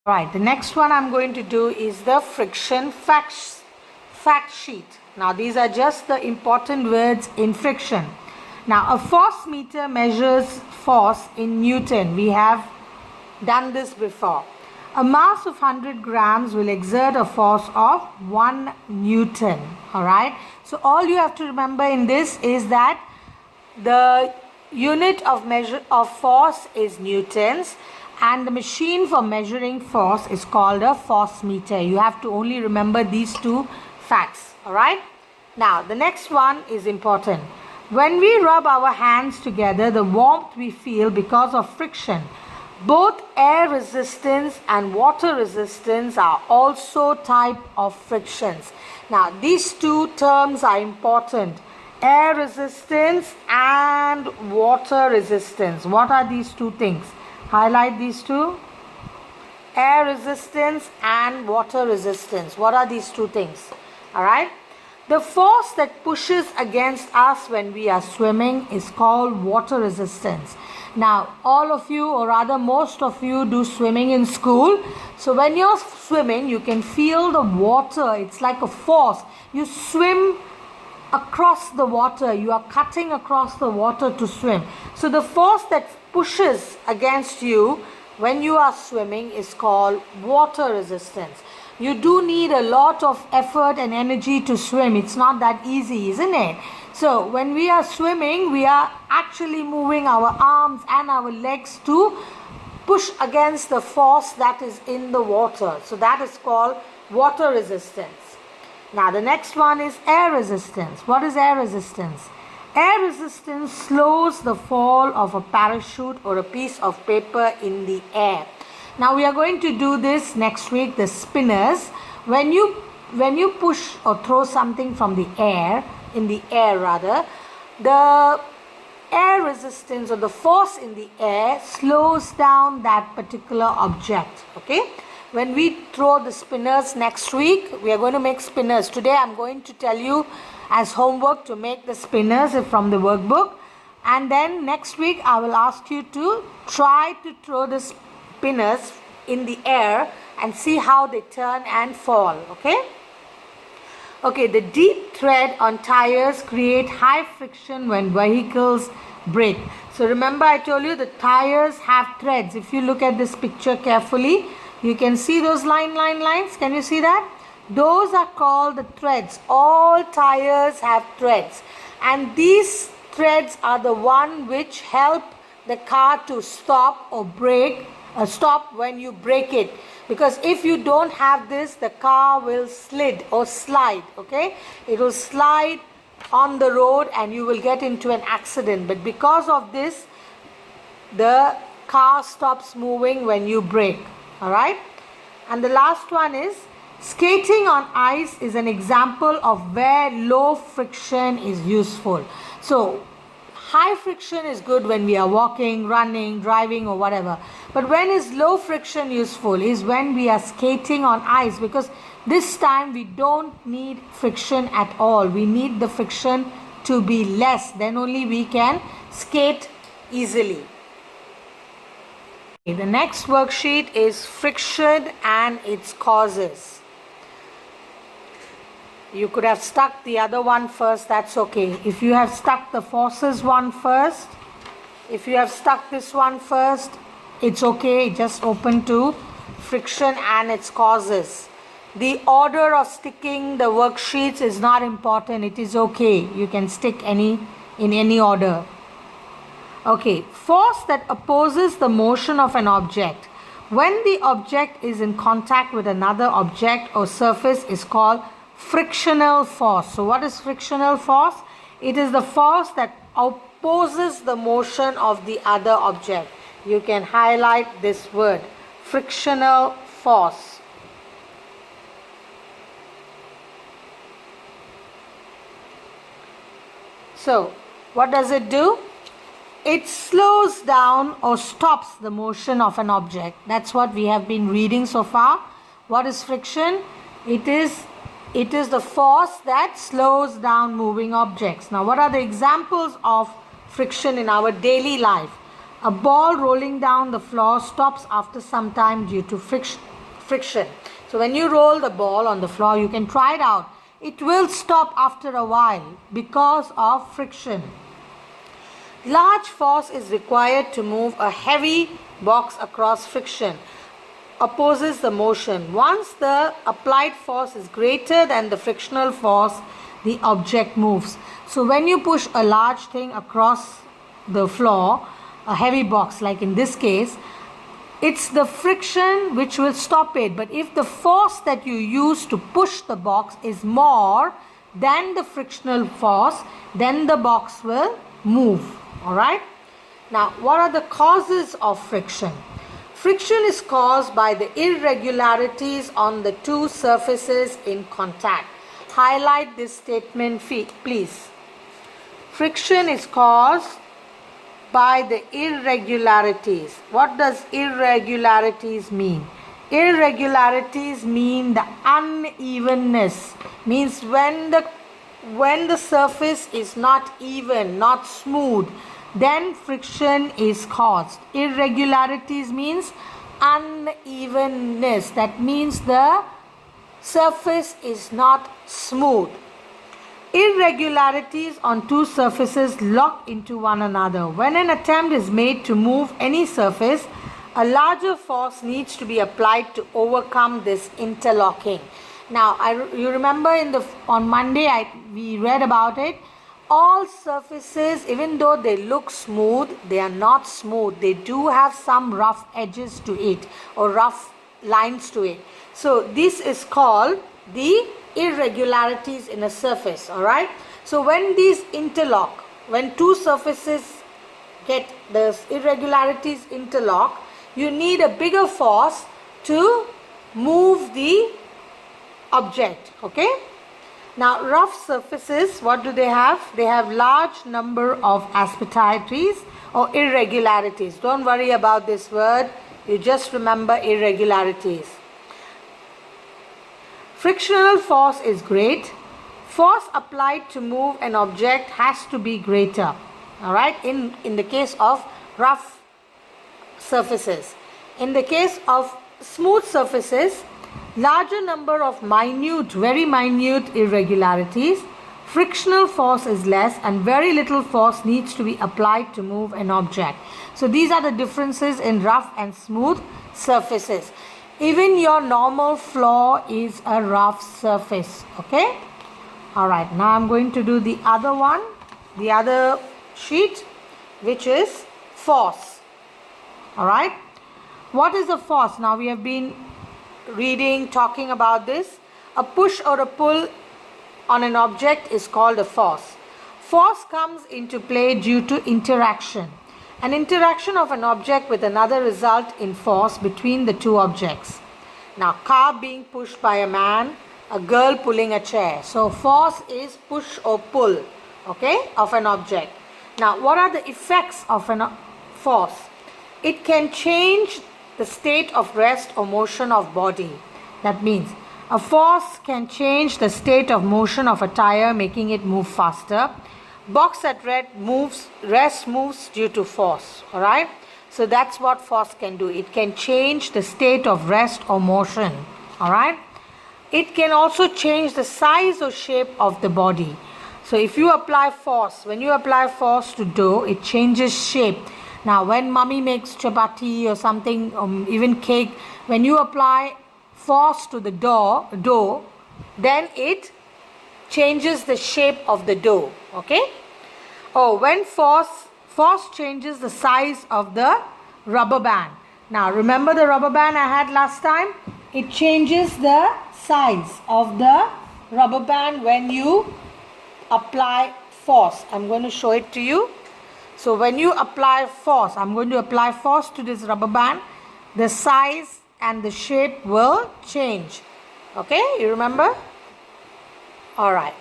Right, the next one I'm going to do is the friction fact sheet. Now these are just the important words in friction. Now a force meter measures force in Newton. We have done this before. A mass of 100 grams will exert a force of 1 Newton. Alright, so all you have to remember in this is that the unit of measure of force is newtons, and the machine for measuring force is called a force meter. You have to only remember these two facts. Alright, now the next one is important. When we rub our hands together, the warmth we feel because of friction. Both air resistance and water resistance are also type of frictions. Now these two terms are important. Air resistance and water resistance. What are these two things? Highlight these two. Air resistance and water resistance. What are these two things? Alright. The force that pushes against us when we are swimming is called water resistance. Now, all of you, or rather most of you, do swimming in school. So when you're swimming, you can feel the water. It's like a force. You swim across the water. You are cutting across the water to swim. So the force that pushes against you when you are swimming is called water resistance. You do need a lot of effort and energy to swim. It's not that easy, isn't it? So when we are swimming, we are actually moving our arms and our legs to push against the force that is in the water. So that is called water resistance. Now the next one is air resistance. What is air resistance? Air resistance slows the fall of a parachute or a piece of paper in the air. Now we are going to do this next week, the spinners. When you push or throw something from the air, the air resistance or the force in the air slows down that particular object. Okay? When we throw the spinners next week, we are going to make spinners. Today I'm going to tell you as homework to make the spinners from the workbook. And then next week I will ask you to try to throw the spinners in the air and see how they turn and fall. Okay? Okay, the deep tread on tires create high friction when vehicles brake. So remember I told you the tires have treads. If you look at this picture carefully, you can see those lines. Can you see that? Those are called the treads. All tires have treads. And these treads are the one which help the car to stop or brake, stop when you brake it. Because if you don't have this, the car will slide. Okay? It will slide on the road and you will get into an accident. But because of this, the car stops moving when you brake. Alright? And the last one is skating on ice is an example of where low friction is useful. So high friction is good when we are walking, running, driving or whatever. But when is low friction useful is when we are skating on ice, because this time we don't need friction at all. We need the friction to be less. Then only we can skate easily. The next worksheet is friction and its causes. You could have stuck the other one first, that's okay. If you have stuck the forces one first, if you have stuck this one first, it's okay. Just open to friction and its causes. The order of sticking the worksheets is not important. It is okay. You can stick in any order. Okay, force that opposes the motion of an object. When the object is in contact with another object or surface is called frictional force. So what is frictional force? It is the force that opposes the motion of the other object. You can highlight this word, frictional force. So what does it do? It slows down or stops the motion of an object. That's what we have been reading so far. What is friction? It is the force that slows down moving objects. Now, what are the examples of friction in our daily life? A ball rolling down the floor stops after some time due to friction. friction. So when you roll the ball on the floor, you can try it out. It will stop after a while because of friction. Large force is required to move a heavy box across friction. Opposes the motion. Once the applied force is greater than the frictional force, the object moves. So when you push a large thing across the floor, a heavy box like in this case, it's the friction which will stop it. But if the force that you use to push the box is more than the frictional force, then the box will move. Alright? Now, what are the causes of friction? Friction is caused by the irregularities on the two surfaces in contact. Highlight this statement, please. Friction is caused by the irregularities. What does irregularities mean? Irregularities mean the unevenness. Means when the surface is not even, not smooth, then friction is caused. Irregularities means unevenness. That means the surface is not smooth. Irregularities on two surfaces lock into one another. When an attempt is made to move any surface, a larger force needs to be applied to overcome this interlocking. Now, you remember on Monday we read about it. All surfaces, even though they look smooth, they are not smooth. They do have some rough edges to it or rough lines to it. So this is called the irregularities in a surface. Alright. So when these interlock, when two surfaces get the irregularities interlock, you need a bigger force to move the object. Okay. Now, rough surfaces, what do they have? They have large number of asperities or irregularities. Don't worry about this word. You just remember irregularities. Frictional force is great. Force applied to move an object has to be greater. Alright, in the case of rough surfaces. In the case of smooth surfaces, larger number of very minute irregularities, frictional force is less and very little force needs to be applied to move an object. So these are the differences in rough and smooth surfaces. Even your normal floor is a rough surface. Okay? Alright, now I'm going to do the other one, the other sheet, which is force. Alright? What is a force? Now we have been talking about this. A push or a pull on an object is called a force. Force comes into play due to interaction. An interaction of an object with another result in force between the two objects. Now, car being pushed by a man, a girl pulling a chair. So force is push or pull, okay, of an object. Now, what are the effects of a force? It can change the state of rest or motion of body. That means a force can change the state of motion of a tire, making it move faster. Box at rest moves due to force. Alright. So that's what force can do. It can change the state of rest or motion. Alright. It can also change the size or shape of the body. So if you apply force, when you apply force to dough, it changes shape. Now, when mummy makes chapati or something, even cake, when you apply force to the dough, then it changes the shape of the dough. Okay? Oh, when force changes the size of the rubber band. Now, remember the rubber band I had last time? It changes the size of the rubber band when you apply force. I'm going to show it to you. So when you apply force, I'm going to apply force to this rubber band, the size and the shape will change. Okay, you remember? Alright.